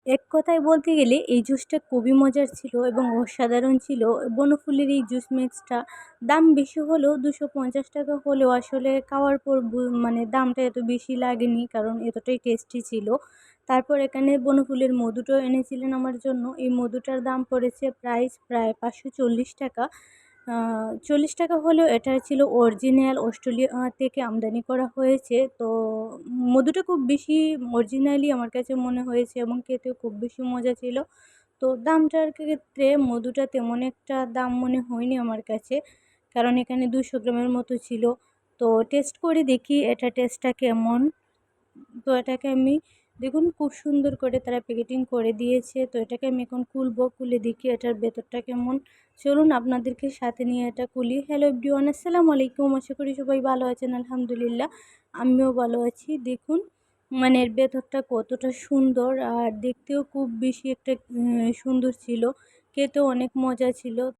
এক কথায় বলতে গেলে এই জুসটা খুবই মজার ছিল এবং অসাধারণ ছিল। বনফুলের এই জুস মিক্সটা দাম বেশি হলেও ৳২৫০ হলেও আসলে খাওয়ার পর মানে দামটা এত বেশি লাগেনি, কারণ এতটাই টেস্টি ছিল। তারপর এখানে বনফুলের মধুটাও এনেছিলেন আমার জন্য। এই মধুটার দাম পড়েছে প্রায় ৳৫৪০। ৳৪০ হলেও এটা ছিল অরিজিনাল অস্ট্রেলিয়া থেকে আমদানি করা হয়েছে। তো মধুটা খুব বেশি অরিজিনালি আমার কাছে মনে হয়েছে এবং খেতেও খুব বেশি মজা ছিল। তো দামটার ক্ষেত্রে মধুটা তেমন একটা দাম মনে হয়নি আমার কাছে। কারণ এখানে ২০০ গ্রামের মতো ছিল। তো টেস্ট করে দেখি এটা টেস্টটা কেমন। তো এটাকে আমি দেখুন খুব সুন্দর করে তারা প্যাকেটিং করে দিয়েছে। তো এটাকে আমি এখন খুলবো, খুলে দেখি এটার ভেতরটা কেমন। চলুন আপনাদেরকে সাথে নিয়ে এটা খুলি। হ্যালো এভরিওয়ান, আসসালামু আলাইকুম। আশা করি সবাই ভালো আছেন, আলহামদুলিল্লাহ। আমিও ভালো আছি। দেখুন মানে এর ভেতরটা কতটা সুন্দর আর দেখতেও খুব বেশি একটা সুন্দর ছিল। খেতেও অনেক মজা ছিল।